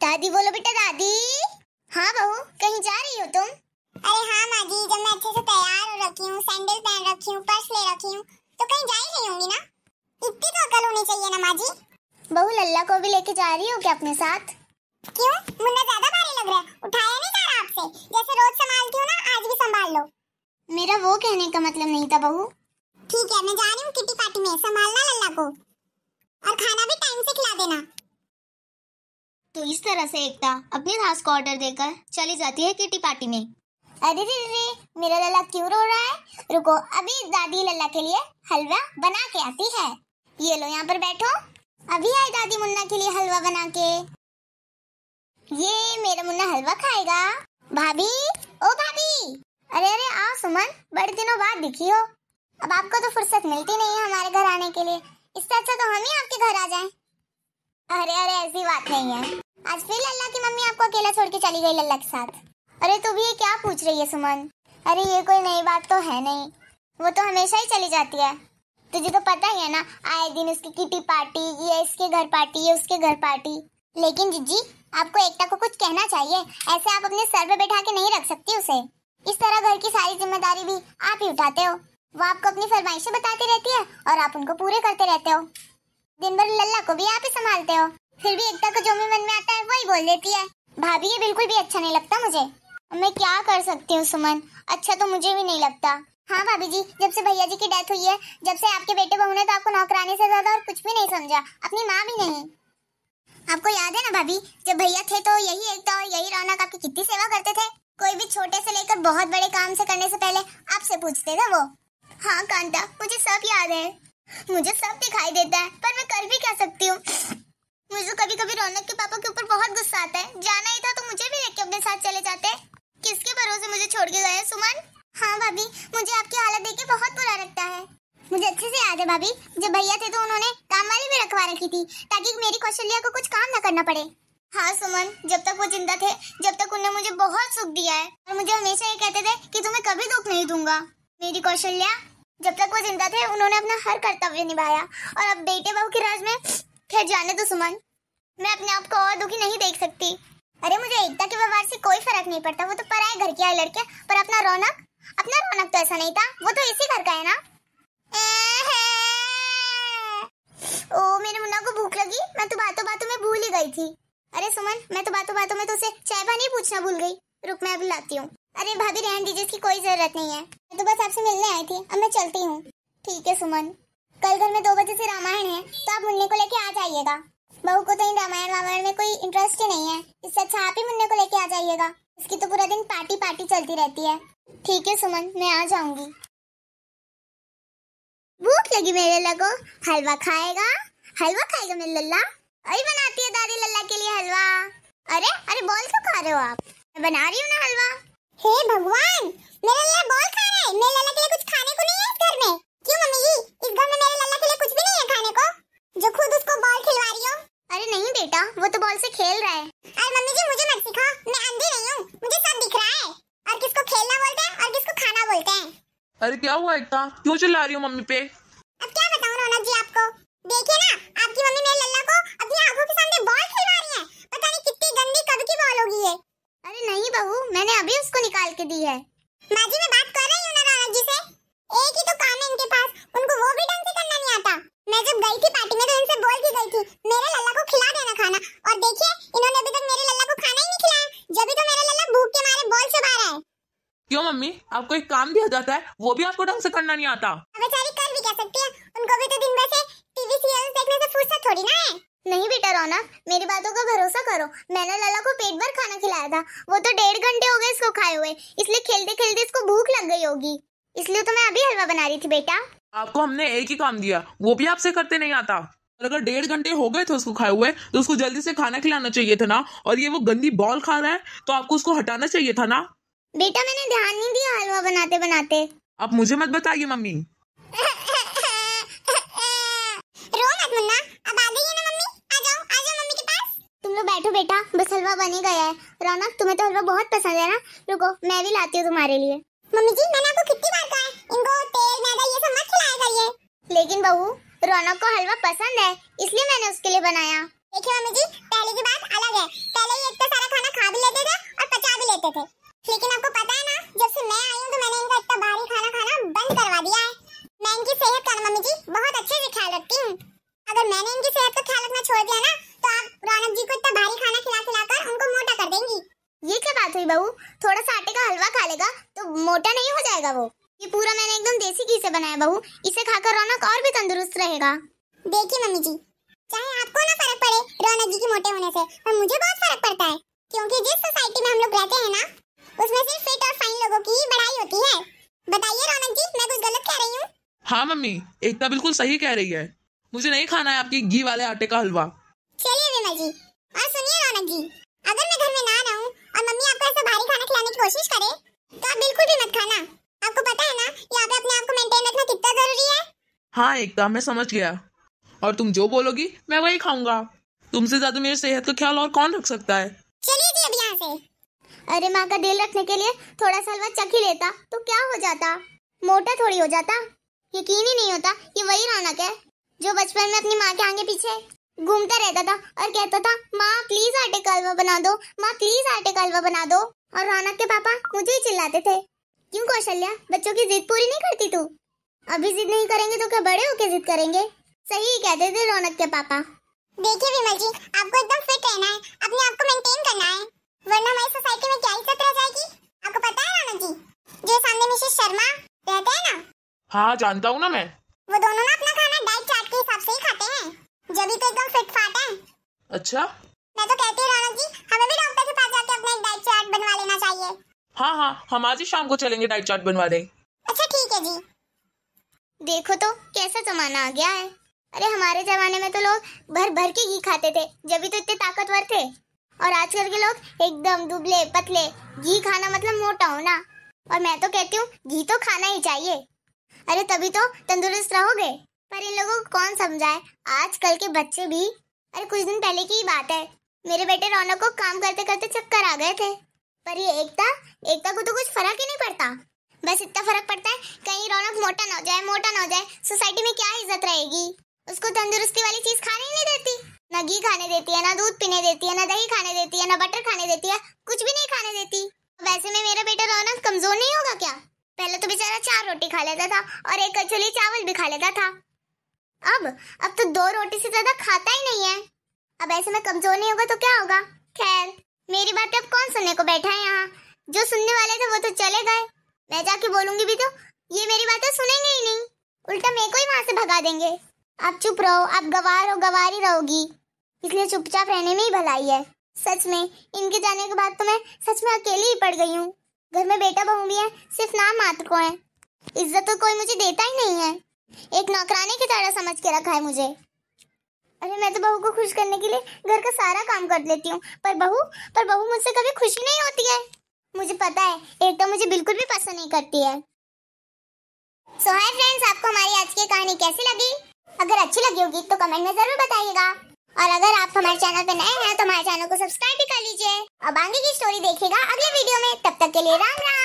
दादी बोलो बेटा दादी। हाँ बहू, कहीं जा रही हो तुम? अरे हाँ माँ जी, जब मैं अच्छे से तैयार हो रखी हूँ, सैंडल पहन रखी हूँ, पर्स ले रखी हूँ, तो कहीं जा ही रही होंगी ना। इतनी तो अकल होनी चाहिए ना माँ जी। बहू लल्ला को भी लेके जा रही हो क्या अपने साथ? क्यों, मुन्ना ज्यादा भारी लग रहा है? उठाया नहीं जा रहा आपसे? जैसे रोज संभालती हूँ ना, आज भी संभाल लो। मेरा वो कहने का मतलब नहीं था बहू। ठीक है, मैं जा रही हूँ किटी पार्टी में, संभालना लल्ला को और खाना भी टाइम से खिला देना। तो इस तरह से एकता अपनी सास को ऑर्डर देकर चली जाती है किटी पार्टी में। अरे रे रे, मेरा लल्ला क्यों रो रहा है? रुको, अभी दादी लल्ला के लिए हलवा बना के आती है। ये लो, यहाँ पर बैठो। अभी आई दादी मुन्ना के लिए हलवा बना के। ये मेरा मुन्ना हलवा खाएगा। भाभी, ओ भाभी। अरे अरे आओ सुमन, बड़े दिनों बाद दिखी हो। अब आपको तो फुर्सत मिलती नहीं है हमारे घर आने के लिए, इससे अच्छा तो हम ही आपके घर आ जाएं। अरे अरे, ऐसी बात नहीं है। आज फिर लल्ला की मम्मी आपको अकेला छोड़ के चली गई लल्ला के साथ। अरे तू भी ये क्या पूछ रही है सुमन? अरे ये कोई नई बात तो है नहीं, वो तो हमेशा ही चली जाती है। तुझे तो पता ही है ना, आए दिन उसकी किटी पार्टी, ये इसके घर पार्टी, ये उसके घर पार्टी। लेकिन जीजी, आपको एकता को कुछ कहना चाहिए। ऐसे आप अपने सर पे बैठा के नहीं रख सकती उसे। इस तरह घर की सारी जिम्मेदारी भी आप ही उठाते हो। वो आपको अपनी फरमाइशें बताती रहती है और आप उनको पूरे करते रहते हो। दिन भर लल्ला को भी आप ही संभालते हो, फिर भी एकता को जो भी मन में आता है वही बोल देती है। भाभी, ये बिल्कुल भी अच्छा नहीं लगता मुझे। मैं क्या कर सकती हूँ सुमन, अच्छा तो मुझे भी नहीं लगता। हाँ भाभी जी, जब से भैया जी की डेथ हुई है, जब से आपके बेटे बहू ने तो आपको नौकरानी से ज्यादा और कुछ भी नहीं समझा, अपनी माँ भी नहीं। आपको याद है ना भाभी, जब भैया थे तो यही एकता और यही रौनक आपकी कितनी सेवा करते थे। कोई भी छोटे से लेकर बहुत बड़े काम से करने से पहले आपसे पूछते थे वो। हाँ कांता, मुझे सब याद है, मुझे सब दिखाई देता है, पर मैं कर भी क्या सकती हूँ। मुझे कभी कभी रौनक के पापा के ऊपर बहुत गुस्सा आता है। जाना ही था तो मुझे भी लेके अपने साथ चले जाते। किसके भरोसे मुझे छोड़ के गए सुमन? हाँ भाभी, मुझे आपकी हालत देख के बहुत बुरा लगता है। मुझे अच्छे से याद है भाभी, जब भैया थे तो उन्होंने काम वाली भी रखवा रखी थी ताकि मेरी कौशल्या को कुछ काम न करना पड़े। हाँ सुमन, जब तक वो जिंदा थे, जब तक उन्होंने मुझे बहुत सुख दिया है और मुझे हमेशा ये कहते थे कि तुम्हें कभी दुख नहीं दूंगा। मेरी कौशल्या, जब तक वो जिंदा थे उन्होंने अपना हर कर्तव्य निभाया और अब बेटे बहू के राज में खैर जाने दो सुमन, मैं अपने आप को और दुखी नहीं देख सकती। अरे मुझे एकता के व्यवहार से कोई फर्क नहीं पड़ता, वो तो पराए घर की आई लड़के, पर अपना रौनक तो ऐसा नहीं था, वो तो इसी घर का है ना। ओ मेरे मुन्ना को भूख लगी, मैं तो बातों बातों में भूल ही गई थी। अरे सुमन, मैं तो बातों बातों में तो उसे चाय पानी पूछना भूल गई। रुक, मैं अभी लाती हूँ। अरे भाभी रहने दीजिए, इसकी कोई जरूरत नहीं है, मैं तो बस आपसे मिलने आई थी, अब मैं चलती हूँ। ठीक है सुमन, कल घर में 2 बजे से रामायण है, तो आप मुन्ने को लेके आ जाइएगा। बहू को तो इन रामायण में कोई इंटरेस्ट ही नहीं है, इससे अच्छा आप ही मुन्ने को लेके आ जाइएगा। इसकी तो पूरा दिन पार्टी पार्टी चलती रहती है। ठीक है सुमन, मैं आ जाऊंगी। भूख लगी मेरे लल्ला को, हलवा खाएगा मेरे लल्ला। अरे बनाती है दादी लल्ला के लिए हलवा। अरे अरे, बॉल क्यों खा रहे हो आप? मैं बना रही हूँ ना हलवा। हे भगवान, मेरा लल्ला बॉल खा रहा है। मेरे लल्ला के लिए कुछ खाने को नहीं है इस घर में? क्यों मम्मी जी, इस घर में मेरे लल्ला के लिए कुछ भी नहीं है खाने को, जो खुद उसको बॉल खिलवा रही हो? अरे नहीं बेटा, वो तो बॉल से खेल रहा है। अरे मम्मी जी, मुझे मत सिखाओ, मैं अंधी नहीं हूँ, मुझे सब दिख रहा है। और किसको खेलना बोलते हैं और किसको खाना बोलते हैं। अरे क्या हुआ एकता, क्यों चिल्ला रही हो मम्मी पे? अब क्या बताऊं रौनक जी आपको, देखिए ना, आपकी मम्मी मेरे लल्ला को अपनी आंखों के सामने बॉल खिलवा रही है। पता नहीं कितनी गंदी कब की बॉल होगी ये। अरे नहीं बहू, मैंने अभी उसको निकाल के दी है। माँ जी, मैं बात कर रही हूँ ना रौनक जी से, एक ही तो काम है इनके पास, उनको वो भी ढंग से करना नहीं आता। मैं जब गई थी पार्टी में तो इनसे बोल के गई थी मेरे लल्ला को खिला देना खाना, और देखिए इन्होंने अभी तक मेरे लल्ला को खाना ही नहीं खिलाया, जब भी तो मेरा लल्ला भूख के मारे बॉल से बाहर है। क्यों मम्मी, आपको एक काम दिया जाता है, वो भी आपको ढंग से करना नहीं आता? बेचारी कर भी क्या सकती है, उनको भी तो दिन भर से टीवी सीरियल देखने से फुर्सत थोड़ी ना है। नहीं बेटा रौनक, मेरी बातों का भरोसा करो, मैंने लल्ला को पेट भर खाना खिलाया था। वो तो 1.5 घंटे हो गए इसको खाए हुए, इसलिए खेलते खेलते इसको भूख लग गई होगी, इसलिए तो मैं अभी हलवा बना रही थी बेटा। आपको हमने एक ही काम दिया, वो भी आपसे करते नहीं आता। और अगर 1.5 घंटे हो गए थे उसको खाए हुए, तो उसको जल्दी से खाना खिलाना चाहिए था ना। और ये वो गंदी बॉल खा रहा है, तो आपको उसको हटाना चाहिए था ना। बेटा मैंने ध्यान नहीं दिया हलवा बनाते बनाते। आप मुझे मत बताइए मम्मी। रो मत मुन्ना, अब आ गई है ना मम्मी, आ जाओ मम्मी के पास। तुम लोग बैठो बेटा, बस हलवा बन ही गया है। रौनक, तुम्हें तो हलवा बहुत पसंद है ना, रुको मैं भी लाती हूँ तुम्हारे लिए। मम्मी जी, मैंने आपको कितनी बार कहा है, इनको तेल मैदा ये सब मत खिलाया करिए। लेकिन बहू, रौनक को हलवा पसंद है, इसलिए मैंने उसके लिए बनाया। देखिए मम्मी जी, पहले की बात अलग है, पहले थे, लेकिन आपको पता है ना, जब से मैं आई हूँ तो मैंने इनका इतना भारी खाना खाना बंद करवा दिया है। मैं इनकी सेहत का मम्मी जी बहुत अच्छे से ख्याल रखती हूँ। अगर मैंने इनकी सेहत का ख्याल रखना छोड़ दिया ना तो आप रौनक जी को इतना भारी खाना खिलाकर उनको मोटा कर देंगी। ये क्या बात हुई बहू? थोड़ा सा आटे का हलवा खा लेगा तो मोटा नहीं हो जाएगा वो। ये पूरा मैंने एकदम देसी घी से बनाया बहू, इसे खाकर रौनक और भी तंदुरुस्त रहेगा। देखिए मम्मी जी, चाहे आपको ना फर्क पड़े रौनक जी के मोटे होने से, पर मुझे बहुत फर्क पड़ता है, क्योंकि जिस सोसाइटी में हम लोग रहते हैं ना, उसमें सिर्फ फिट और फाइन लोगों की ही बढ़ाई होती है। बताइए रौनक जी, मैं कुछ गलत कह रही हूँ? हाँ मम्मी, एकता बिल्कुल सही कह रही है। मुझे नहीं खाना है आपकी घी वाले आटे का हलवा। चलिए विमल जी, और सुनिए रौनक जी, अगर मैं घर में ना रहूं और मम्मी आपको ऐसा भारी खाना खिलाने की कोशिश करे तो आप बिल्कुल भी मत खाना। आपको पता है ना यहाँ पे अपने आप को मेंटेन रखना कितना जरूरी है। हाँ एकता, मैं समझ गया, और तुम जो बोलोगी मैं वही खाऊंगा। तुमसे ज्यादा मेरी सेहत का ख्याल और कौन रख सकता है। चलिए जी अब यहाँ से। अरे माँ का दिल रखने के लिए थोड़ा सा हलवा चख ही लेता तो क्या हो जाता, मोटा थोड़ी हो जाता। यकीन ही नहीं होता ये वही रौनक है जो बचपन में अपनी माँ के आगे पीछे घूमता रहता था और कहता था, माँ प्लीज आटे का हलवा बना दो, माँ प्लीज आटे का हलवा बना दो। और रौनक के पापा मुझे ही चिल्लाते थे, क्यों कौशल्या, बच्चों की जिद पूरी नहीं करती तू? अभी जिद नहीं करेंगे तो क्या बड़े होके जिद करेंगे? सही कहते थे रौनक के पापा। देखिए विमल जी, आपको एकदम फिट रहना है, अपने आप को मेंटेन करना है, वरना हमारी सोसाइटी में क्या इज्जत रह जाएगी। आपको पता है रौनक जी, जो सामने मिसेस शर्मा रहते हैं ना, हाँ जानता हूँ ना मैं। वो दोनों ना अपना खाना डाइट चार्ट के हिसाब से ही खाते हैं, जब भी तो एकदम फिट फाट है। अच्छा, मैं तो कहती हूँ रौनक जी, हमें भी डॉक्टर के पास जाके अपना एक डाइट चार्ट बनवा लेना चाहिए। हाँ हाँ, हम आज ही शाम को चलेंगे डाइट चार्ट बनवाने। अच्छा ठीक है जी। देखो तो कैसा जमाना आ गया है। अरे हमारे जमाने में तो लोग भर भर के घी खाते थे, जब भी तो इतने ताकतवर थे। और आजकल के लोग एकदम दुबले पतले, घी खाना मतलब मोटा होना। और मैं तो कहती हूँ घी तो खाना ही चाहिए, अरे तभी तो तंदुरुस्त रहोगे। पर इन लोगों को कौन समझाए, आजकल के बच्चे भी। अरे कुछ दिन पहले की ही बात है, मेरे बेटे रौनक को काम करते करते चक्कर आ गए थे, पर ये एकता को तो कुछ फर्क ही नहीं पड़ता। बस इतना फर्क पड़ता है कहीं रौनक मोटा ना हो जाए, सोसाइटी में क्या इज्जत रहेगी। उसको तंदुरुस्ती वाली चीज खाने ही नहीं देती, ना घी खाने देती है, ना दूध पीने देती है, ना दही खाने देती है, ना बटर खाने देती है, कुछ भी नहीं खाने देती। वैसे में मेरा बेटा रौनक कमजोर नहीं होगा क्या? पहले तो बेचारा 4 रोटी खा लेता था और एक कचौली चावल भी खा लेता था, अब तो 2 रोटी से ज्यादा खाता ही नहीं है। अब ऐसे में कमजोर नहीं होगा तो क्या होगा? खैर मेरी बातें अब कौन सुनने को बैठा है यहाँ? जो सुनने वाले थे वो तो चले गए, मैं जाके बोलूंगी भी तो ये मेरी बातें सुनेंगे ही नहीं, उल्टा मेरे को ही वहां से भगा देंगे। आप चुप रहो, आप गवार ही रहोगी, इसलिए चुपचाप रहने में ही भलाई है। सच में इनके जाने के बाद तो मैं सच में अकेली ही पड़ गई हूँ। घर में बेटा बहू भी है, सिर्फ नाम मात्र को है, इज्जत तो कोई मुझे देता ही नहीं है, एक नौकरानी की तरह समझ के रखा है मुझे। अरे मैं तो बहू को खुश करने के लिए घर का सारा काम कर लेती हूँ, पर बहू मुझसे कभी खुशी नहीं होती है। मुझे पता है एक तो मुझे बिल्कुल भी पसंद नहीं करती है। सो हाय फ्रेंड्स, आपको हमारी आज की कहानी कैसी लगी? अगर अच्छी लगी होगी तो कमेंट में जरूर बताइएगा, और अगर आप हमारे चैनल पे नए हैं तो हमारे चैनल को सब्सक्राइब भी कर लीजिए। अब आगे की स्टोरी देखिएगा अगले वीडियो में, तब तक के लिए राम राम।